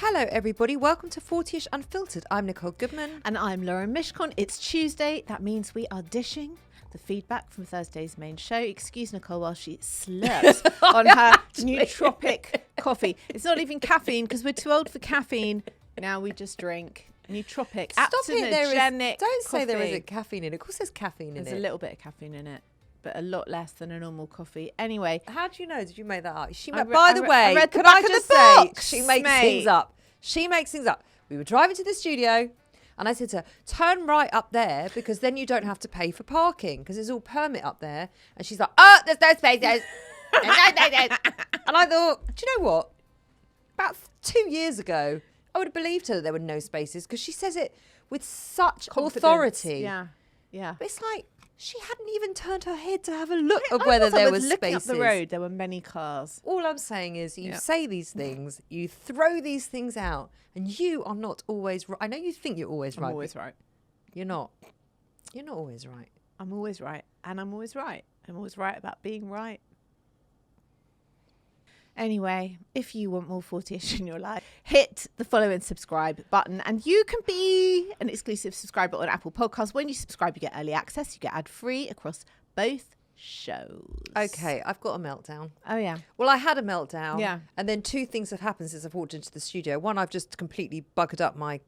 Hello, everybody. Welcome to 40ish Unfiltered. I'm Nicole Goodman. And I'm Laura Mishcon. It's Tuesday. That means we are dishing the feedback from Thursday's main show. Excuse Nicole while she slurps on her nootropic coffee. It's not even caffeine because we're too old for caffeine. Now we just drink nootropic. Stop it. Don't say there coffee. isn't caffeine in it. Of course there's caffeine in it. There's a little bit of caffeine in it, but a lot less than a normal coffee. Anyway. How do you know? Did you make that up? I read the could I back of just the say, box, she makes mate. things up. She makes things up. We were driving to the studio and I said to her, turn right up there because then you don't have to pay for parking because it's all permit up there. And she's like, oh, there's no spaces. And I thought, do you know what? About 2 years ago, I would have believed her that there were no spaces because she says it with such Confidence. authority. Yeah. But it's like she hadn't even turned her head to have a look at whether there was looking spaces. up the road. There were many cars. All I'm saying is you say these things, you throw these things out, and you are not always right. I know you think you're always right. I'm always right. You're not. You're not always right. I'm always right. And I'm always right. I'm always right about being right. Anyway, if you want more 40ish in your life, hit the follow and subscribe button and you can be an exclusive subscriber on Apple Podcasts. When you subscribe, you get early access. You get ad-free across both shows. Okay, I've got a meltdown. Oh, yeah. Well, I had a meltdown. Yeah. And then two things have happened since I've walked into the studio. One, I've just completely buggered up my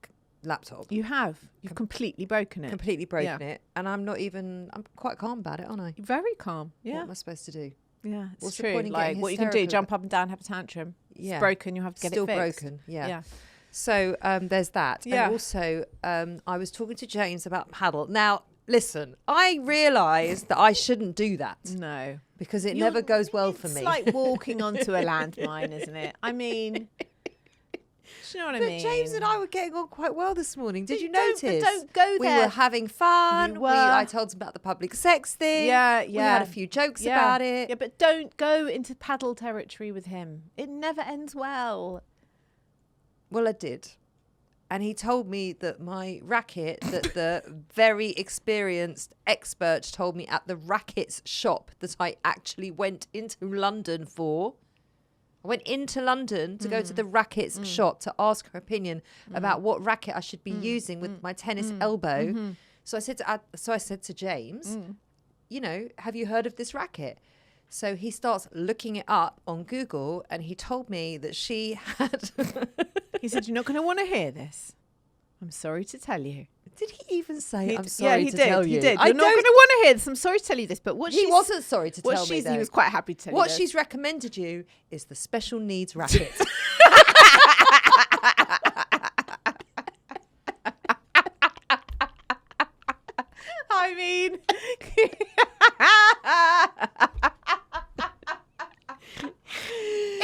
laptop. You have. You've completely broken it. Completely broken it. And I'm quite calm about it, aren't I? Very calm. Yeah. What am I supposed to do? Yeah, it's What's the true. point in Like getting what you can do, hysterical? jump up and down, have a tantrum. Yeah. It's broken, you have to get Still it fixed. broken, yeah. Yeah. So there's that. Yeah. And also, I was talking to James about Padel. Now, listen, I realised that I shouldn't do that No. because it never goes well for me. It's like walking onto a landmine, isn't it? I mean, do you know what I But mean? James and I were getting on quite well this morning. Did you Don't- notice? but don't go We there. were having fun. You were. I told him about the public sex thing. Yeah, We had a few jokes about it. Yeah, but don't go into paddle territory with him. It never ends well. Well, I did. And he told me that my racket, that the very experienced expert told me at the Rackets shop that I actually went into London for. I went into London to go to the Rackets shop to ask her opinion about what racket I should be using with my tennis elbow. So I said to James, you know, have you heard of this racket? So he starts looking it up on Google and he told me that she had... He said, you're not going to want to hear this. I'm sorry to tell you. Did he even say, I'm sorry to did. tell you? He did. I You're not going to want to hear this. I'm sorry to tell you this. But what He wasn't sorry to tell me, though. He was quite happy to tell you What this. she's recommended you is the special needs racket. I mean...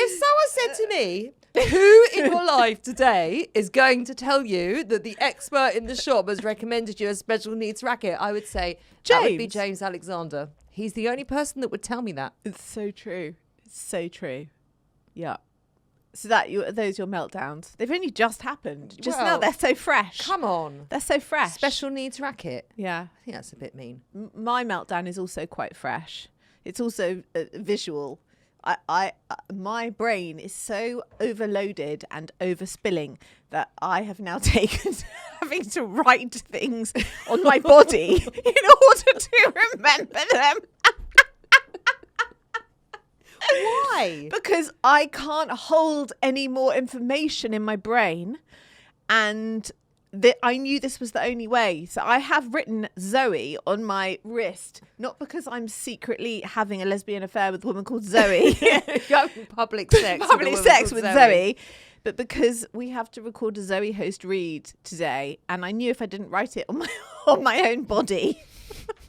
If someone said to me, who in your life today is going to tell you that the expert in the shop has recommended you a special needs racket, I would say that would be James. James Alexander. He's the only person that would tell me that. It's so true. It's so true. Yeah. So those are your meltdowns. They've only just happened. Just now Well, they're so fresh. Come on. They're so fresh. Special needs racket. Yeah. I think that's a bit mean. My meltdown is also quite fresh. It's also visual. My brain is so overloaded and overspilling that I have now taken to having to write things on my body in order to remember them. Why? Because I can't hold any more information in my brain, and I knew this was the only way. So I have written Zoe on my wrist, not because I'm secretly having a lesbian affair with a woman called Zoe. Public sex. Public sex with Zoe. But because we have to record a Zoe host read today, and I knew if I didn't write it on my own body,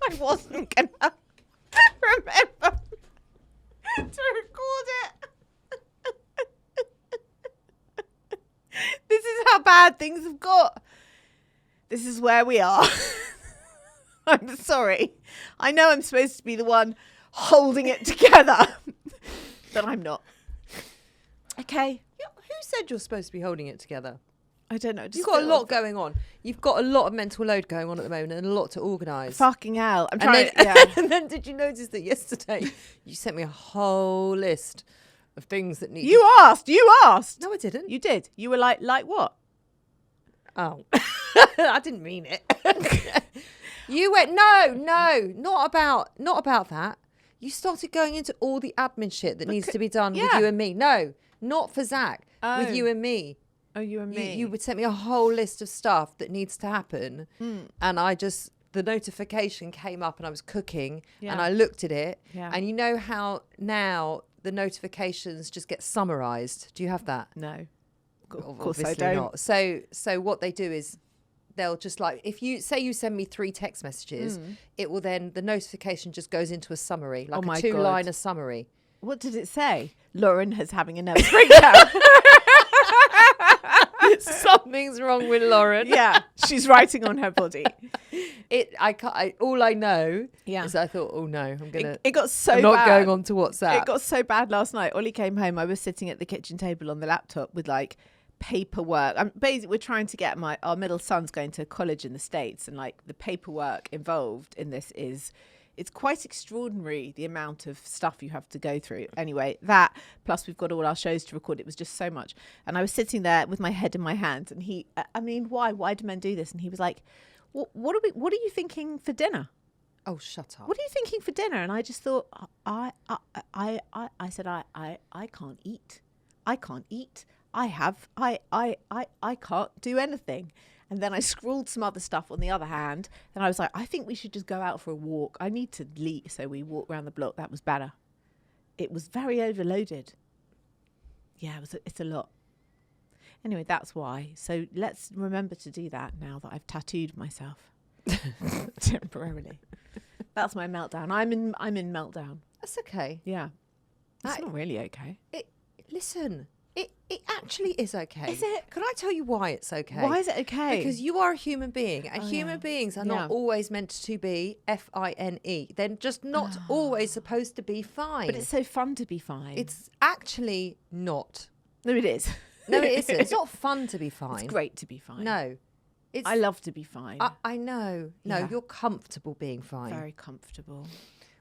I wasn't going to remember to record it. This is how bad things have got. This is where we are. I'm sorry. I know I'm supposed to be the one holding it together, but I'm not. Okay. Who said you're supposed to be holding it together? I don't know. You've got a lot going on. You've got a lot of mental load going on at the moment and a lot to organise. Fucking hell. And then did you notice that yesterday you sent me a whole list of things that need. You asked. No, I didn't. You did. You were like what? Oh, I didn't mean it. You went, no, not about that. You started going into all the admin shit that needs to be done with you and me. No, not for Zach. With you and me. Oh, you and me. You would send me a whole list of stuff that needs to happen. And the notification came up and I was cooking and I looked at it. Yeah. And you know how now the notifications just get summarized? Do you have that? No. Of course I don't. Not. So what they do is they'll just like, if you say you send me 3 text messages, it will then, the notification just goes into a summary, like a 2-liner summary. What did it say? Lauren is having a nervous breakdown. Something's wrong with Lauren. Yeah, she's writing on her body. All I know is I thought, oh no, it got so I'm bad. Not going on to WhatsApp. It got so bad last night. Ollie came home. I was sitting at the kitchen table on the laptop with like paperwork. Basically, we're trying to get our middle son's going to college in the States, and like the paperwork involved in this it's quite extraordinary, the amount of stuff you have to go through. Anyway, that, plus we've got all our shows to record. It was just so much. And I was sitting there with my head in my hands, and why do men do this? And he was like, what are you thinking for dinner? Oh, shut up. What are you thinking for dinner? And I just thought, I said, I can't eat. I can't eat. I can't do anything. And then I scrawled some other stuff on the other hand. And I was like, I think we should just go out for a walk. I need to leave. So we walked around the block. That was better. It was very overloaded. Yeah, it's a lot. Anyway, that's why. So let's remember to do that now that I've tattooed myself temporarily. That's my meltdown. I'm in meltdown. That's okay. Yeah. That's not really okay. Listen. It actually is okay. Is it? Can I tell you why it's okay? Why is it okay? Because you are a human being, and human beings are not always meant to be fine. They're just not always supposed to be fine. But it's so fun to be fine. It's actually not. No, it is. No, it isn't. It's not fun to be fine. It's great to be fine. No. I love to be fine. I know. No, you're comfortable being fine. Very comfortable.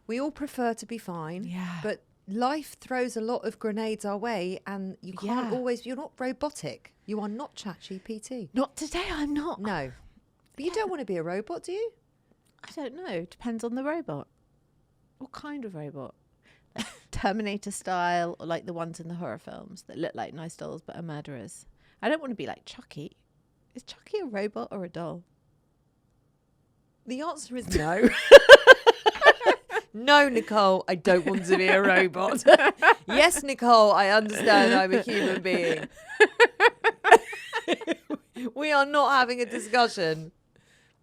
We all prefer to be fine. Yeah. But life throws a lot of grenades our way, and you can't always, you're not robotic. You are not ChatGPT. Not today, I'm not. No. But you don't want to be a robot, do you? I don't know. Depends on the robot. What kind of robot? Like Terminator style, or like the ones in the horror films that look like nice dolls but are murderers. I don't want to be like Chucky. Is Chucky a robot or a doll? The answer is no. No, Nicole, I don't want to be a robot. Yes, Nicole, I understand I'm a human being. We are not having a discussion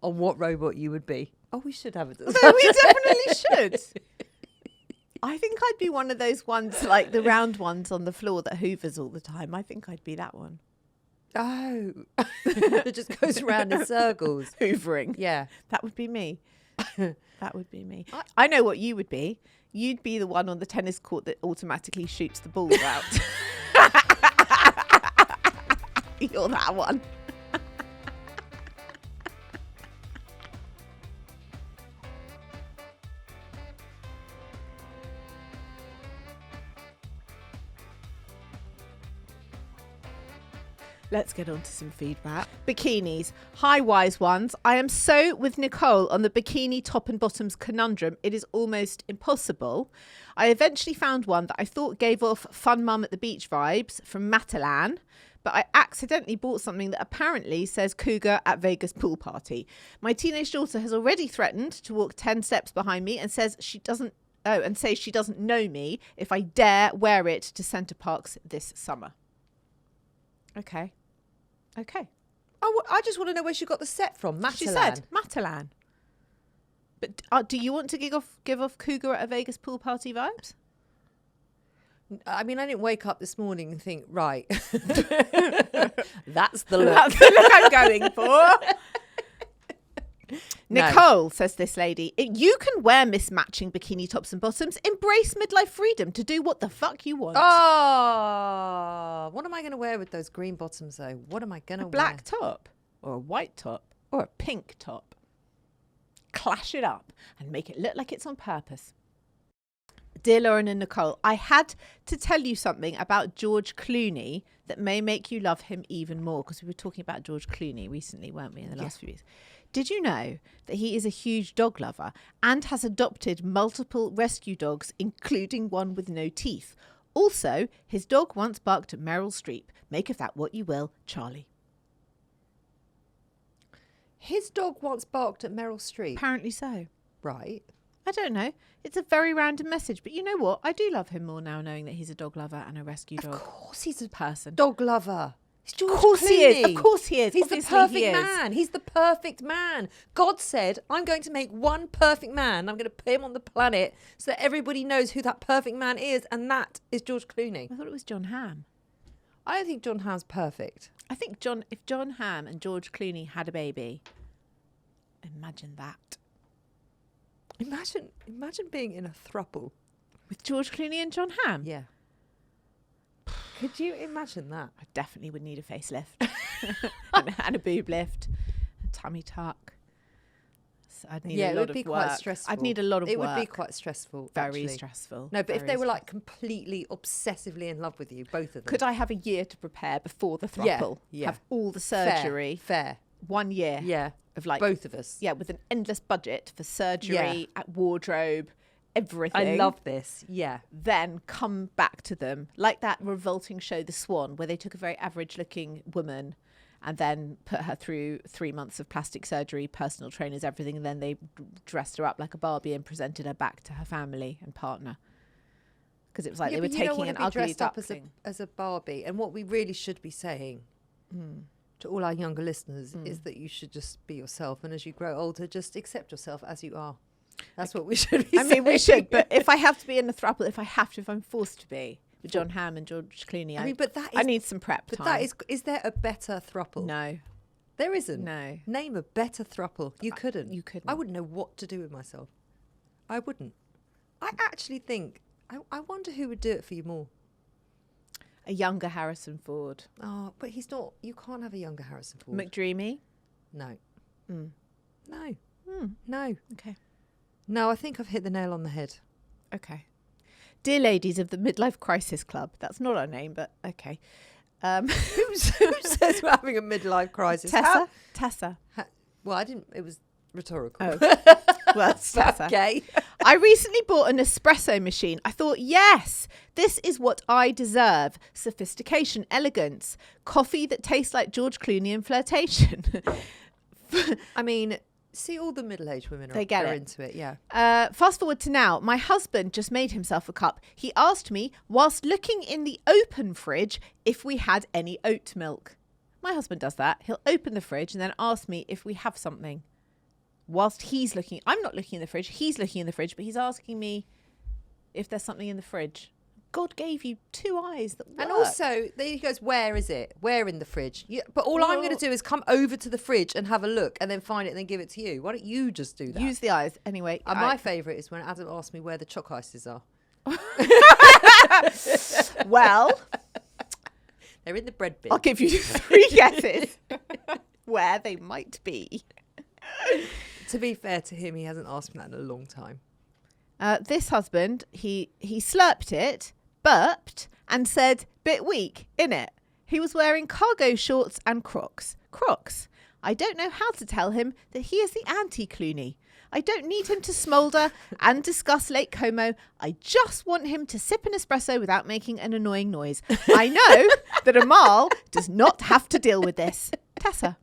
on what robot you would be. Oh, we should have a discussion. No, we definitely should. I think I'd be one of those ones, like the round ones on the floor that hoovers all the time. I think I'd be that one. Oh. It just goes around in circles. Hoovering. Yeah. That would be me. That would be me. I know what you would be. You'd be the one on the tennis court that automatically shoots the balls out. You're that one. Let's get on to some feedback. Bikinis. Hi, wise ones. I am so with Nicole on the bikini top and bottoms conundrum. It is almost impossible. I eventually found one that I thought gave off fun mum at the beach vibes from Matalan, but I accidentally bought something that apparently says cougar at Vegas pool party. My teenage daughter has already threatened to walk 10 steps behind me and says she doesn't know me if I dare wear it to Center Parcs this summer. Okay. I just want to know where she got the set from. Matalan. She said Matalan. But do you want to give off cougar at a Vegas pool party vibes? I mean, I didn't wake up this morning and think, right, that's the look. That's the look I'm going for. Nicole, says this lady, you can wear mismatching bikini tops and bottoms. Embrace midlife freedom to do what the fuck you want. Oh, what am I going to wear with those green bottoms, though? What am I going to wear? A black top or a white top or a pink top. Clash it up and make it look like it's on purpose. Dear Lauren and Nicole, I had to tell you something about George Clooney that may make you love him even more, because we were talking about George Clooney recently, weren't we, in the last few weeks? Did you know that he is a huge dog lover and has adopted multiple rescue dogs, including one with no teeth? Also, his dog once barked at Meryl Streep. Make of that what you will, Charlie. His dog once barked at Meryl Streep. Apparently so. Right. I don't know. It's a very random message, but you know what? I do love him more now, knowing that he's a dog lover and a rescue dog. Of course he's a person. dog lover. He's George Of course Clooney. he is. Of course he is. He's Obviously the perfect he is. man. He's the perfect man. God said, I'm going to make one perfect man. I'm going to put him on the planet so that everybody knows who that perfect man is, and that is George Clooney. I thought it was John Hamm. I don't think John Hamm's perfect. I think if John Hamm and George Clooney had a baby, imagine that. Imagine being in a throuple. With George Clooney and John Hamm? Yeah. Could you imagine that? I definitely would need a facelift and a boob lift, a tummy tuck. So I'd need a lot of work. It would be quite stressful. I'd need a lot of work. It would be quite stressful. Very actually. stressful. No, but if Very they were like stressful. completely obsessively in love with you, both of them. Could I have a year to prepare before the throuple? Yeah. Have all the surgery. Fair. 1 year. Yeah. Of like both of us. Yeah, with an endless budget for surgery, wardrobe, everything. I love this. Yeah. Then come back to them like that revolting show The Swan, where they took a very average looking woman and then put her through 3 months of plastic surgery, personal trainers, everything, and then they dressed her up like a Barbie and presented her back to her family and partner, because it was like they were taking an ugly duckling as a Barbie. And what we really should be saying to all our younger listeners is that you should just be yourself, and as you grow older, just accept yourself as you are. That's what we should be saying. I mean, we should, but if I have to be in the throuple, if I'm forced to be with John Hamm and George Clooney, I need some prep time. But that is there a better throuple? No. There isn't. No. Name a better throuple. You couldn't. You couldn't. I wouldn't know what to do with myself. I wouldn't. I actually think, I wonder who would do it for you more. A younger Harrison Ford. Oh, but he's not. You can't have a younger Harrison Ford. McDreamy? No. Mm. No. No. Okay. No, I think I've hit the nail on the head. Okay. Dear ladies of the Midlife Crisis Club. That's not our name, but okay. Who says we're having a midlife crisis? Tessa. Well, I didn't. It was rhetorical. Oh. Well, it's Tessa. Okay. I recently bought an espresso machine. I thought, yes, this is what I deserve. Sophistication, elegance, coffee that tastes like George Clooney and flirtation. I mean, see, all the middle-aged women are into it, yeah. Fast forward to now. My husband just made himself a cup. He asked me, whilst looking in the open fridge, if we had any oat milk. My husband does that. He'll open the fridge and then ask me if we have something. Whilst he's looking, I'm not looking in the fridge, he's looking in the fridge, but he's asking me if there's something in the fridge. God gave you two eyes that work. And also, then he goes, where is it? Where in the fridge? But all I'm going to do is come over to the fridge and have a look and then find it and then give it to you. Why don't you just do that? Use the eyes. Anyway. My favourite is when Adam asks me where the choc ices are. Well. They're in the bread bin. I'll give you 3 guesses where they might be. To be fair to him, he hasn't asked me that in a long time. This husband, he slurped it, burped, and said, bit weak, innit? He was wearing cargo shorts and Crocs. Crocs. I don't know how to tell him that he is the anti-Clooney. I don't need him to smoulder and discuss Lake Como. I just want him to sip an espresso without making an annoying noise. I know that Amal does not have to deal with this. Tessa.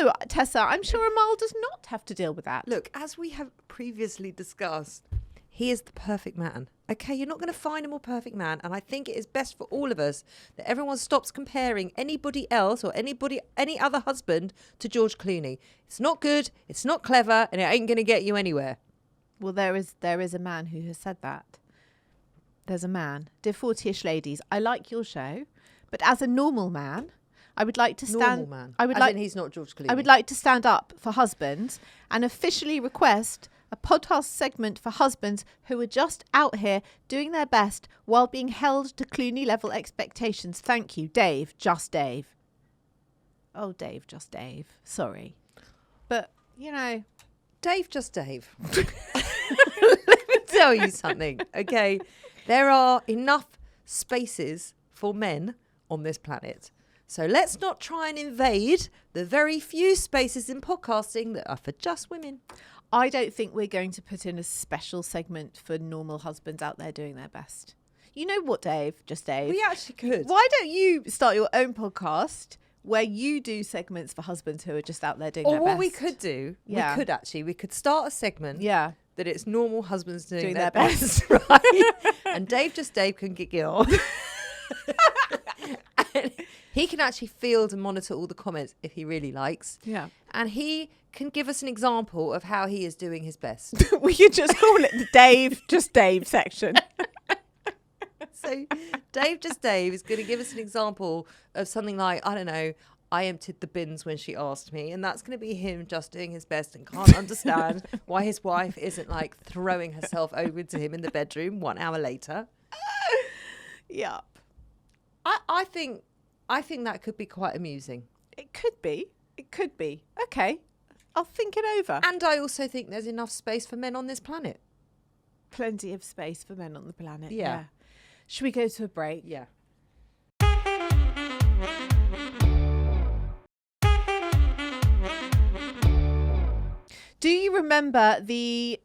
No, Tessa, I'm sure Amal does not have to deal with that. Look, as we have previously discussed, he is the perfect man. Okay, you're not going to find a more perfect man. And I think it is best for all of us that everyone stops comparing anybody else or any other husband to George Clooney. It's not good, it's not clever, and it ain't going to get you anywhere. Well, there is a man who has said that. There's a man. Dear 40-ish ladies, I like your show, but as a normal man, I would like to stand. Normal man. I would As in he's not George Clooney. I would like to stand up for husbands and officially request a podcast segment for husbands who are just out here doing their best while being held to Clooney level expectations. Thank you, Dave. Just Dave. Oh, Dave. Just Dave. Sorry, but you know, Dave. Just Dave. let me tell you something, okay? There are enough spaces for men on this planet. So let's not try and invade the very few spaces in podcasting that are for just women. I don't think we're going to put in a special segment for normal husbands out there doing their best. You know what, Dave? Just Dave. We actually could. Why don't you start your own podcast where you do segments for husbands who are just out there doing their best? Or what we could do, we could start a segment that it's normal husbands doing their best, right? And Dave can giggle. And he can actually field and monitor all the comments if he really likes. Yeah. And he can give us an example of how he is doing his best. We could just call it the Dave section. So Dave is going to give us an example of something like, I don't know, I emptied the bins when she asked me. And that's going to be him just doing his best and can't understand why his wife isn't like throwing herself over to him in the bedroom 1 hour later. Yeah. I think that could be quite amusing. It could be. Okay. I'll think it over. And I also think there's enough space for men on this planet. Plenty of space for men on the planet. Yeah. Should we go to a break? Yeah. Do you remember the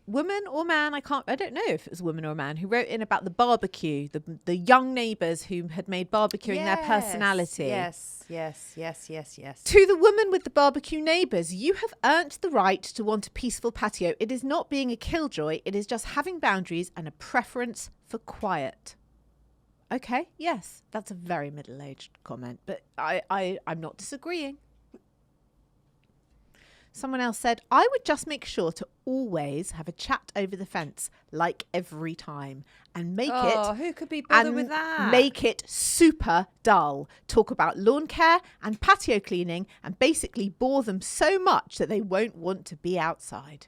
woman or man, I don't know if it was a woman or a man, who wrote in about the barbecue, the young neighbours who had made barbecuing their personality? Yes. To the woman with the barbecue neighbours, you have earned the right to want a peaceful patio. It is not being a killjoy. It is just having boundaries and a preference for quiet. Okay, yes, that's a very middle-aged comment, but I'm not disagreeing. Someone else said, I would just make sure to always have a chat over the fence, like every time, and make who could be bothered with that? Make it super dull. Talk about lawn care and patio cleaning and basically bore them so much that they won't want to be outside.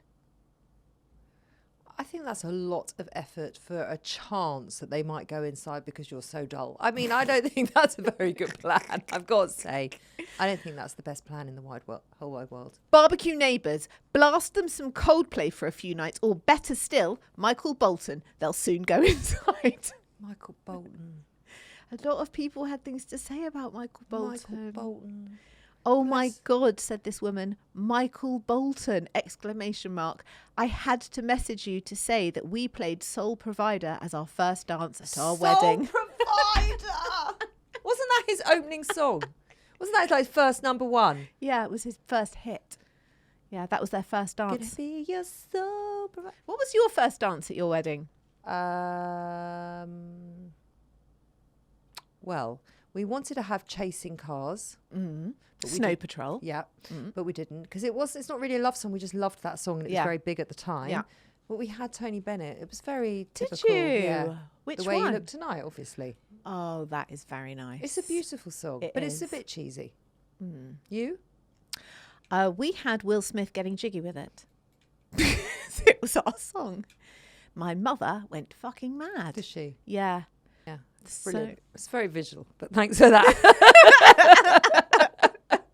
I think that's a lot of effort for a chance that they might go inside because you're so dull. I mean, I don't think that's a very good plan, I've got to say. I don't think that's the best plan in the whole wide world. Barbecue neighbours, blast them some Coldplay for a few nights, or better still, Michael Bolton. They'll soon go inside. Michael Bolton. A lot of people had things to say about Michael Bolton. Michael Bolton. Oh my God, said this woman. Michael Bolton, ! I had to message you to say that we played Soul Provider as our first dance at our wedding. Soul Provider! Wasn't that his opening song? Wasn't that like his first number one? Yeah, it was his first hit. Yeah, that was their first dance. Gonna be your soul provider. What was your first dance at your wedding? Well, we wanted to have Chasing Cars. Snow Patrol. Yeah, but we didn't because it's not really a love song. We just loved that song and it was very big at the time. Yeah. But we had Tony Bennett. It was very typical. Did you? Yeah. Which The Way one? You Look Tonight, obviously. Oh, that is very nice. It's a beautiful song, but it's a bit cheesy. You? We had Will Smith getting jiggy with it. It was our song. My mother went fucking mad. Did she? Yeah. Yeah. It's brilliant. It's very visual, but thanks for that.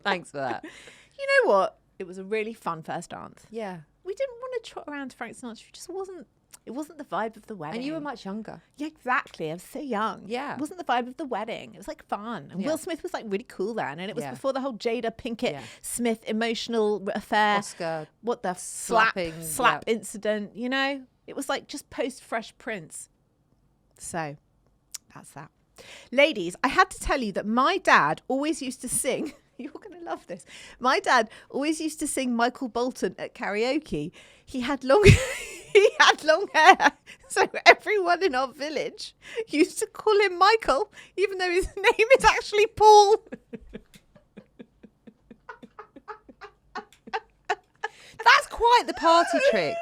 Thanks for that. You know what? It was a really fun first dance. Yeah. We didn't want to trot around to Frank Sinatra. It wasn't the vibe of the wedding. And you were much younger. Yeah, exactly. I was so young. Yeah. It wasn't the vibe of the wedding. It was like fun. And Will Smith was like really cool then. And it was before the whole Jada Pinkett Smith emotional affair. Oscar. What the slap incident, you know? It was like just post Fresh Prince. So that's that. Ladies, I had to tell you that my dad always used to sing. You're going to love this. My dad always used to sing Michael Bolton at karaoke. He had long hair. So everyone in our village used to call him Michael, even though his name is actually Paul. That's quite the party trick.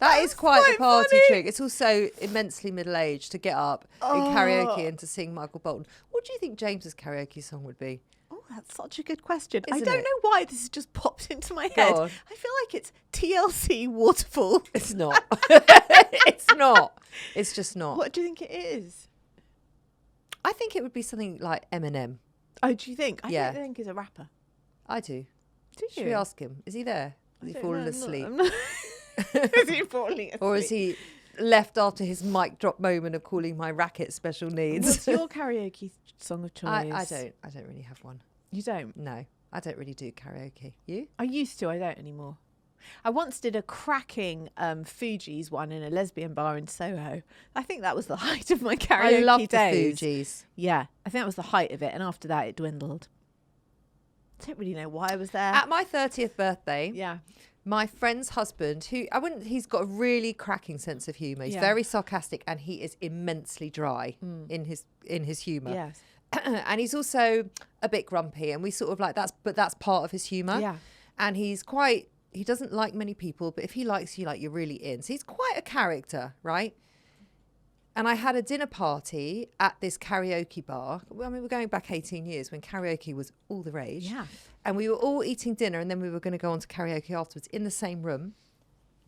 That is quite the party trick. It's also immensely middle-aged to get up in karaoke and to sing Michael Bolton. What do you think James's karaoke song would be? Oh, that's such a good question. Isn't I don't it? know why this has just popped into my head. on. I feel like it's TLC Waterfall. It's not. It's not. It's just not. What do you think it is? I think it would be something like Eminem. Oh, do you think? I Yeah. think he's a rapper. I do. Do you? Should we ask him? Is he there? Has he fallen asleep? Is he falling asleep? Or is he left after his mic drop moment of calling my racket special needs? What's your karaoke song of choice? I don't really have one. You don't? No, I don't really do karaoke. You? I used to. I don't anymore. I once did a cracking Fugees one in a lesbian bar in Soho. I think that was the height of my karaoke I love days. the Fugees. Yeah, I think that was the height of it. And after that, it dwindled. I don't really know why I was there. At my 30th birthday, Yeah. my friend's husband, he's got a really cracking sense of humour. He's Yeah. very sarcastic and he is immensely dry in his humour. Yes. And he's also a bit grumpy, and we sort of like that's part of his humour. Yeah. And he doesn't like many people, but if he likes you, like, you're really in. So he's quite a character, right? And I had a dinner party at this karaoke bar. Well, I mean, we're going back 18 years when karaoke was all the rage. Yeah. And we were all eating dinner, and then we were going to go on to karaoke afterwards in the same room.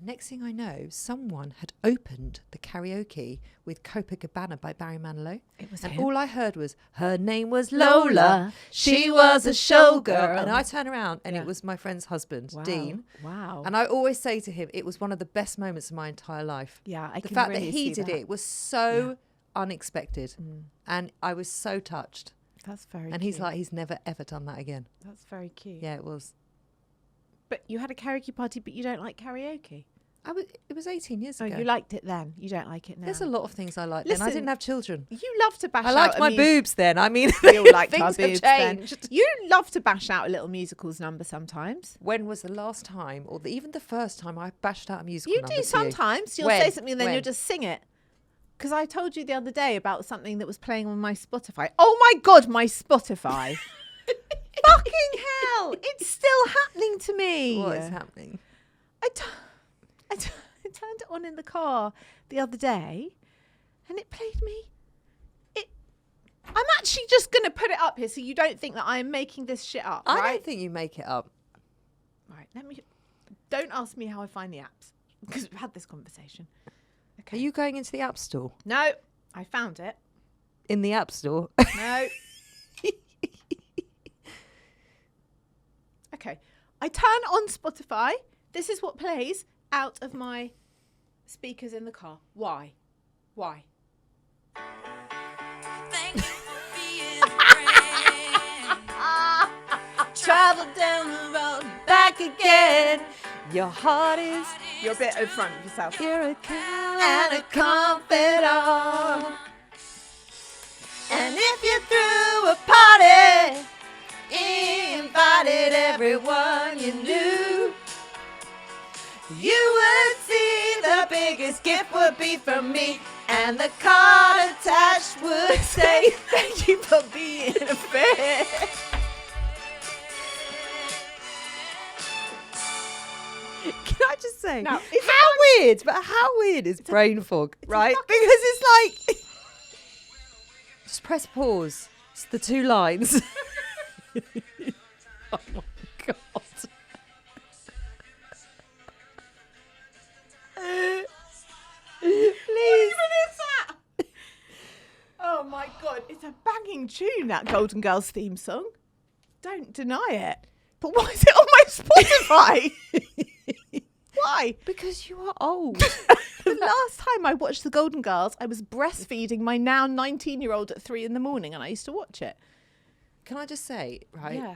Next thing I know, someone had opened the karaoke with Copacabana by Barry Manilow. It was And him. all I heard was, her name was Lola. She was a showgirl. And I turned around, and Yeah. it was my friend's husband, Wow. Dean. Wow. And I always say to him, it was one of the best moments of my entire life. Yeah, I The can fact really that he see did that. it was so unexpected. And I was so touched. That's very And cute. he's like, he's never, ever done that again. That's very cute. Yeah, it was. But you had a karaoke party, but you don't like karaoke. It was 18 years Oh, ago. you liked it then. You don't like it now. There's a lot of things I liked then. I Listen, didn't have children. You love to bash I out liked a my boobs then. I mean, We all liked things our have boobs then. changed. You love to bash out a little musicals number sometimes. When was the last time, or even the first time, I bashed out a musical You number do to sometimes. You'll When? say something and then When? you'll just sing it. Because I told you the other day about something that was playing on my Spotify. Oh my God, my Spotify. Fucking hell. It's still happening to me. What is happening? I turned it on in the car the other day and it played me. I'm actually just going to put it up here so you don't think that I am making this shit up, I right? don't think you make it up. Right, don't ask me how I find the apps because we've had this conversation. Are you going into the App Store? No, I found it. In the App Store? No. Okay, I turn on Spotify. This is what plays out of my speakers in the car. Why? Thank you for being a friend. Travel down the road, Back again. Your heart is... You're a bit in front of yourself. You're a cow and a confidant. And if you threw a party, invited everyone you knew, you would see the biggest gift would be from me, and the card attached would say, Thank you for being a friend. Can I just say, Now, how weird is brain fog, right? Because it's like, just press pause. It's the two lines. Oh my God. Please. Oh my God, it's a banging tune, that Golden Girls theme song. Don't deny it. But why is it on my Spotify? Why? Because you are old. The last time I watched the Golden Girls, I was breastfeeding my now 19-year-old at 3 a.m, and I used to watch it. Can I just say, right? Yeah.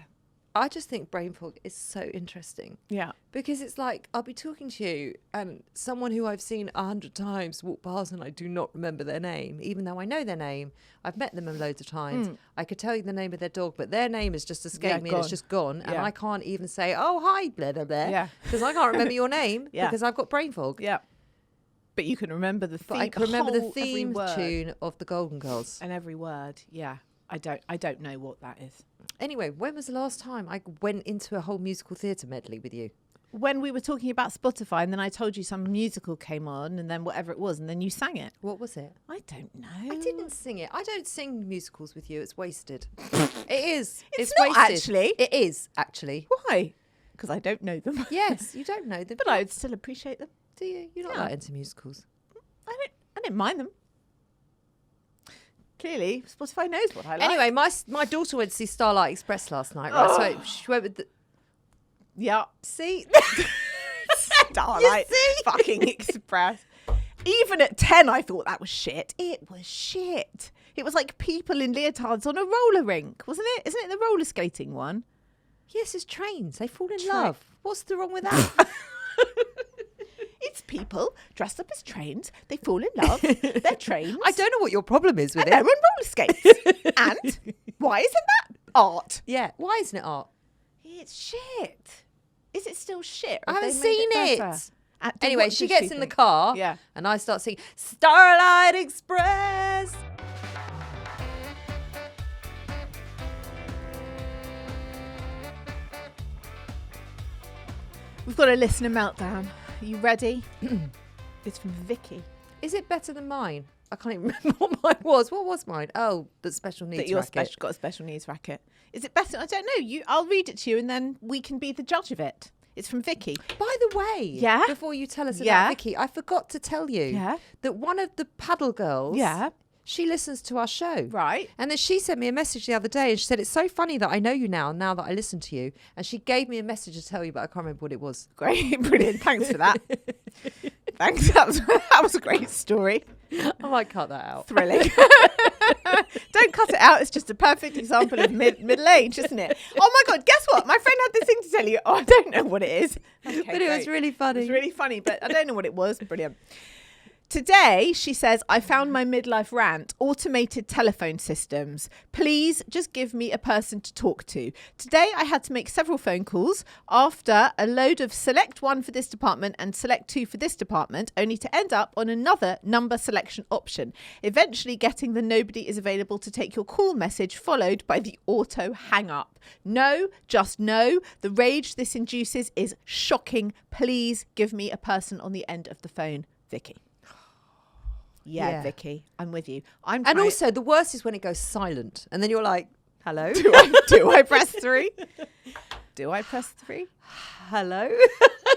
I just think brain fog is so interesting. Yeah. Because it's like, I'll be talking to you and someone who I've seen 100 times walk past and I do not remember their name, even though I know their name. I've met them loads of times. I could tell you the name of their dog, but their name has just escaped me and it's gone. just gone. And Yeah. I can't even say, oh, hi, blah, blah, blah. Yeah. Because I can't remember your name Yeah. because I've got brain fog. Yeah. But you can remember the theme. But I can remember the whole- every theme word. tune of the Golden Girls. And every word. Yeah. I don't know what that is. Anyway, when was the last time I went into a whole musical theatre medley with you? When we were talking about Spotify and then I told you some musical came on and then whatever it was and then you sang it. What was it? I don't know. I didn't sing it. I don't sing musicals with you. It's wasted. It is. It's not wasted. actually. It is actually. Why? Because I don't know them. Yes, you don't know them. But I would still appreciate them. Do you? You're not Yeah. that into musicals. I didn't mind them. Clearly, Spotify knows what I like. Anyway, my daughter went to see Starlight Express last night, right? So she went with the... Yeah. See? Starlight fucking Express. Even at 10, I thought that was shit. It was shit. It was like people in leotards on a roller rink, wasn't it? Isn't it the roller skating one? Yes, it's trains. They fall in love. What's the wrong with that? It's people dressed up as trains. They fall in love. They're trains. I don't know what your problem is with and they're on it. roller skates. And why isn't that art? Yeah, why isn't it art? It's shit. Is it still shit? I Have haven't they made seen it. better? Anyway, What she does gets in the think? car, Yeah. and I start singing Starlight Express. We've got a listener meltdown. Are you ready? It's from Vicky. Is it better than mine? I can't even remember what mine was. What was mine? Oh, the special needs That you're racket. got a special needs racket. Is it better? I don't know. I'll read it to you, and then we can be the judge of it. It's from Vicky. By the way, Yeah? before you tell us Yeah? about Vicky, I forgot to tell you Yeah? that one of the Padel girls, Yeah. she listens to our show. Right. And then she sent me a message the other day and she said, it's so funny that I know you now that I listen to you. And she gave me a message to tell you, but I can't remember what it was. Great. Brilliant. Thanks for that. Thanks. That was a great story. I might cut that out. Thrilling. Don't cut it out. It's just a perfect example of middle age, isn't it? Oh my God, guess what? My friend had this thing to tell you. Oh, I don't know what it is. Okay, But it was great. really It funny. was really funny, but I don't know what it was. Brilliant. Today, she says, I found my midlife rant, automated telephone systems. Please just give me a person to talk to. Today, I had to make several phone calls after a load of select one for this department and select two for this department, only to end up on another number selection option, eventually getting the nobody is available to take your call message followed by the auto hang up. No, just no. The rage this induces is shocking. Please give me a person on the end of the phone. Vicky. Yeah, Vicky, I'm with you. And also, the worst is when it goes silent. And then you're like, hello? do I press 3? Do I press 3? Hello?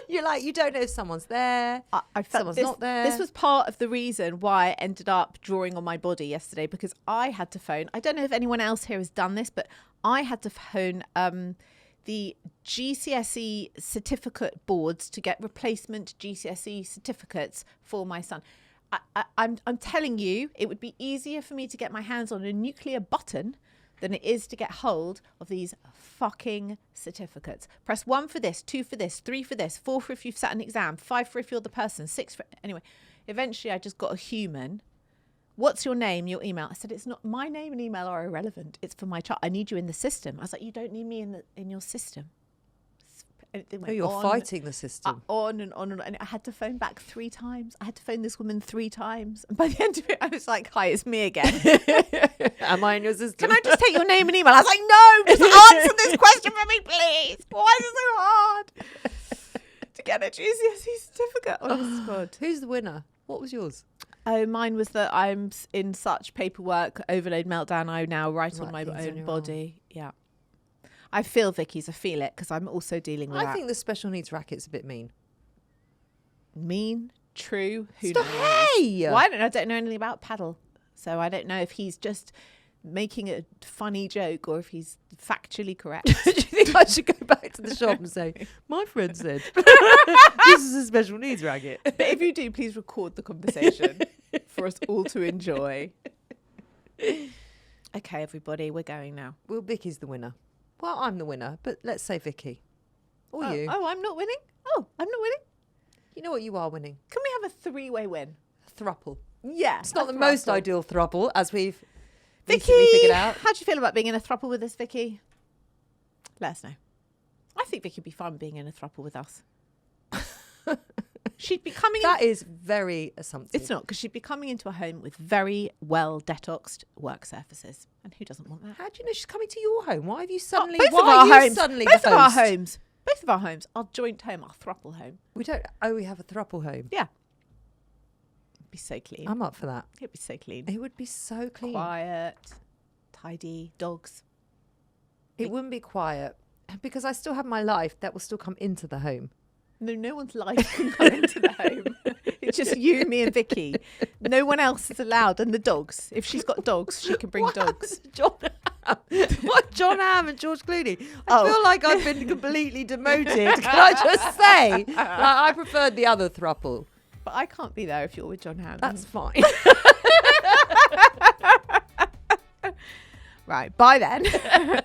You're like, you don't know if someone's there. I felt Someone's not there. This was part of the reason why I ended up drawing on my body yesterday, because I had to phone. I don't know if anyone else here has done this, but I had to phone the GCSE certificate boards to get replacement GCSE certificates for my son. I'm telling you, it would be easier for me to get my hands on a nuclear button than it is to get hold of these fucking certificates. Press 1 for this, 2 for this, 3 for this, 4 for if you've sat an exam, 5 for if you're the person, 6 for... Anyway, eventually I just got a human. What's your name, your email? I said, it's not... My name and email are irrelevant. It's for my child. I need you in the system. I was like, you don't need me in your system. And it went Oh, you're on, fighting the system. on and on and on. And I had to phone back 3 times. I had to phone this woman 3 times. And by the end of it, I was like, hi, it's me again. Am I in your system? Can I just take your name and email? I was like, no, just answer this question for me, please. Why is it so hard to get a GCSE certificate? Oh, God. Who's the winner? What was yours? Oh, mine was that I'm in such paperwork overload meltdown. I now write on my things on own your body. Yeah. I feel Vicky's. I feel it because I'm also dealing with I that. think the special needs racket's a bit mean. Mean, true. Who Stop. knows? Hey! Well, I don't know anything about Padel, so I don't know if he's just making a funny joke or if he's factually correct. Do you think I should go back to the shop and say, my friend said, this is a special needs racket? But if you do, please record the conversation for us all to enjoy. Okay, everybody, we're going now. Well, Vicky's the winner. Well, I'm the winner, but let's say Vicky. Or you. Oh, I'm not winning? Oh, I'm not winning? You know what? You are winning. Can we have a 3-way win? Thruple. Yeah. It's not the most ideal thruple, as we've Vicky, recently figured out. how do you feel about being in a throuple with us, Vicky? Let us know. I think Vicky would be fun being in a throuple with us. She'd be coming That is very assumptive. It's not, because she'd be coming into a home with very well detoxed work surfaces. And who doesn't want that? How do you know she's coming to your home? Why have you suddenly... both why of are our you homes. suddenly Both the of our host? homes. Both of our homes. Our joint home, our throuple home. We don't... Oh, we have a thruple home. Yeah. It'd be so clean. I'm up for that. It'd be so clean. It would be so clean. Quiet, tidy, dogs. It wouldn't be quiet because I still have my life that will still come into the home. No one's life can come into the home. It's just you, me and Vicky. No one else is allowed. And the dogs. If she's got dogs, she can bring What dogs. happens, John? What, John Hamm and George Clooney? I Oh. feel like I've been completely demoted. Can I just say? Like, I preferred the other throuple. But I can't be there if you're with John Hamm. That's fine. Right, bye then.